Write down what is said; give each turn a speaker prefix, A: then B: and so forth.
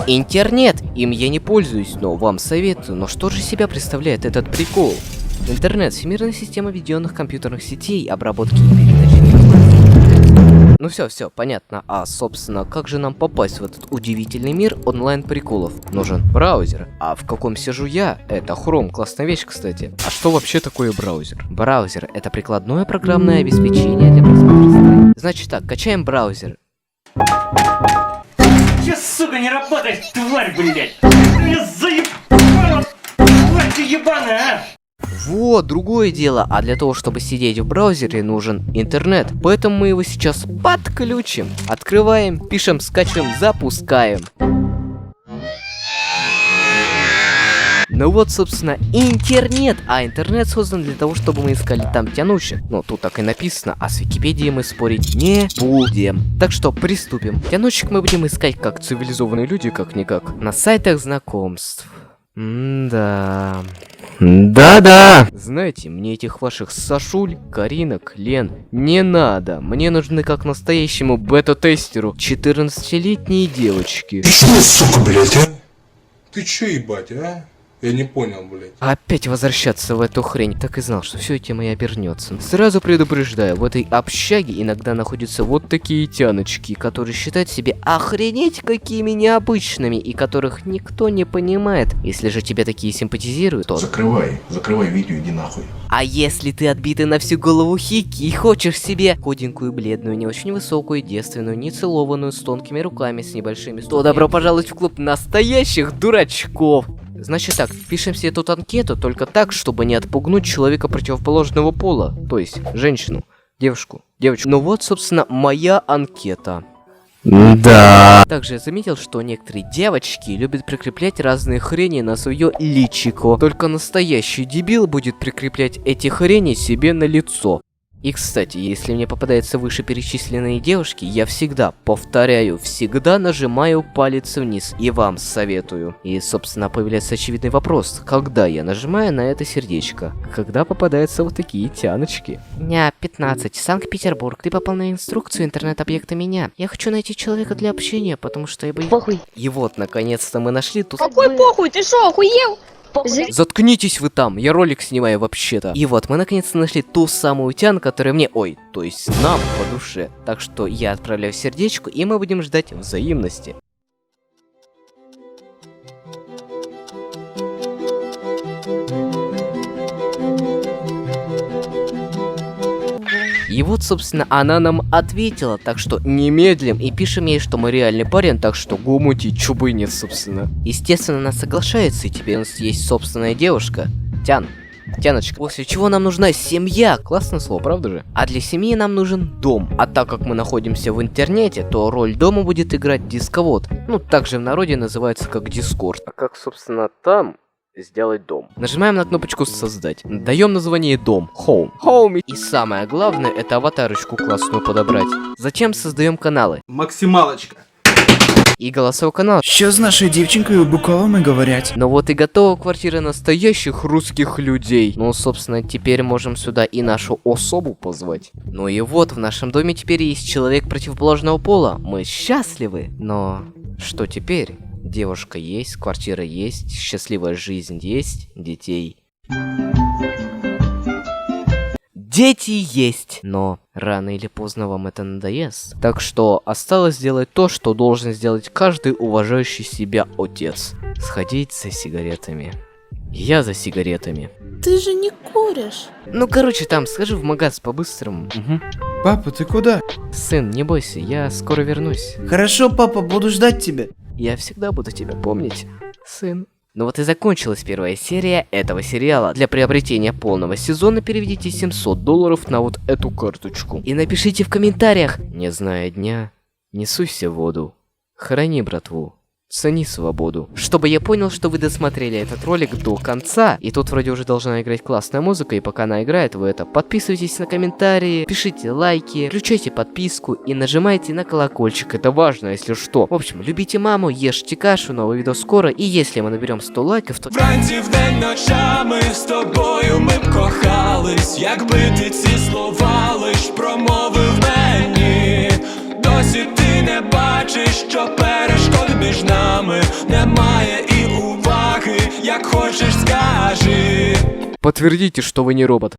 A: Интернет. Им я не пользуюсь, но вам советую. Но что же себя представляет этот прикол? Интернет – всемирная система объединенных компьютерных сетей, обработки и передачи информации. Ну все, понятно. А, собственно, как же нам попасть в этот удивительный мир онлайн-приколов? Нужен браузер. А в каком сижу я? Это Chrome, классная вещь, кстати. А что вообще такое браузер? Браузер – это прикладное программное обеспечение для просмотра страниц. Значит так, качаем браузер.
B: Я, сука, не работает, тварь, блядь! Я заебала, тварь ты ебаная, а!
A: Вот, другое дело, а для того, чтобы сидеть в браузере, нужен интернет. Поэтому мы его сейчас подключим. Открываем, пишем, скачиваем, запускаем. Ну вот, собственно, интернет. А интернет создан для того, чтобы мы искали там тянущих. Ну, тут так и написано, а с Википедией мы спорить не будем. Так что приступим. Тянущих мы будем искать как цивилизованные люди, как-никак. На сайтах знакомств. Да. Да-да. Знаете, мне этих ваших Сашуль, Каринок, Лен не надо. Мне нужны как настоящему бета-тестеру 14-летние девочки.
C: Ты что, сука, блядь, а? Ты чё, ебать, а? Я не понял, блядь.
A: Опять возвращаться в эту хрень. Так и знал, что все этим и обернется. Сразу предупреждаю, в этой общаге иногда находятся вот такие тяночки, которые считают себя охренеть какими необычными, и которых никто не понимает. Если же тебе такие симпатизируют, то...
C: Закрывай видео, иди нахуй.
A: А если ты отбитый на всю голову хики и хочешь себе худенькую, бледную, не очень высокую, девственную, нецелованную, с тонкими руками, с небольшими... То добро пожаловать в клуб настоящих дурачков. Значит так, пишем себе тут анкету, только так, чтобы не отпугнуть человека противоположного пола, то есть женщину, девушку. Ну вот, собственно, моя анкета. Да. Также я заметил, что некоторые девочки любят прикреплять разные хрени на свое личико. Только настоящий дебил будет прикреплять эти хрени себе на лицо. И, кстати, если мне попадаются вышеперечисленные девушки, я всегда, повторяю, всегда нажимаю палец вниз. И вам советую. И, собственно, появляется очевидный вопрос. Когда я нажимаю на это сердечко? Когда попадаются вот такие тяночки? Дня 15. Санкт-Петербург. Ты попал на инструкцию интернет-объекта меня. Я хочу найти человека для общения, потому что я боюсь... Похуй. И вот, наконец-то мы нашли ту...
D: Какой похуй? Ты шо, охуел?
A: Заткнитесь вы там, я ролик снимаю вообще-то. И вот, мы наконец-то нашли ту самую тян, которая мне, то есть нам по душе. Так что я отправляю сердечко, и мы будем ждать взаимности. И вот, собственно, она нам ответила, так что не медлим и пишем ей, что мы реальный парень, так что гумути, чубы нет, собственно. Естественно, она соглашается, и теперь у нас есть собственная девушка. Тяночка. После чего нам нужна семья. Классное слово, правда же? А для семьи нам нужен дом. А так как мы находимся в интернете, то роль дома будет играть дисковод. Ну, также в народе называется как Дискорд. А как, собственно, там... сделать дом. Нажимаем на кнопочку создать. Даем название дом. Home. И самое главное, это аватарочку классную подобрать. Затем создаем каналы.
E: Максималочка.
A: И голосовой канал.
F: Що з нашою дівчинкою буквами говорять?
A: Ну вот и готова квартира настоящих русских людей. Ну, собственно, теперь можем сюда и нашу особу позвать. Ну и вот, в нашем доме теперь есть человек противоположного пола. Мы счастливы. Но что теперь? Девушка есть, квартира есть, счастливая жизнь есть, детей. Дети есть, но рано или поздно вам это надоест. Так что осталось сделать то, что должен сделать каждый уважающий себя отец. Сходить за сигаретами. Я за сигаретами.
D: Ты же не куришь.
A: Ну, короче, там схожу в магаз по-быстрому. Угу.
F: Папа, ты куда?
A: Сын, не бойся, я скоро вернусь.
F: Хорошо, папа, буду ждать тебя.
A: Я всегда буду тебя помнить, сын. Ну вот и закончилась первая серия этого сериала. Для приобретения полного сезона переведите $700 на вот эту карточку. И напишите в комментариях: не зная дня, не суйся в воду. Храни братву. Цени свободу. Чтобы я понял, что вы досмотрели этот ролик до конца. И тут вроде уже должна играть классная музыка. И пока она играет, вы подписывайтесь на комментарии, пишите лайки, включайте подписку и нажимайте на колокольчик. Это важно, если что. В общем, любите маму, ешьте кашу, новый видео скоро. И если мы наберем 100 лайков, то...
G: Вранці вдень ночами з тобою ми б кохались. Якби ти ці слова лиш промовив мені. Досі ти не бачиш, що перешкод між нами, немає і уваги, як хочеш скажи.
A: Подтвердите, что вы не робот.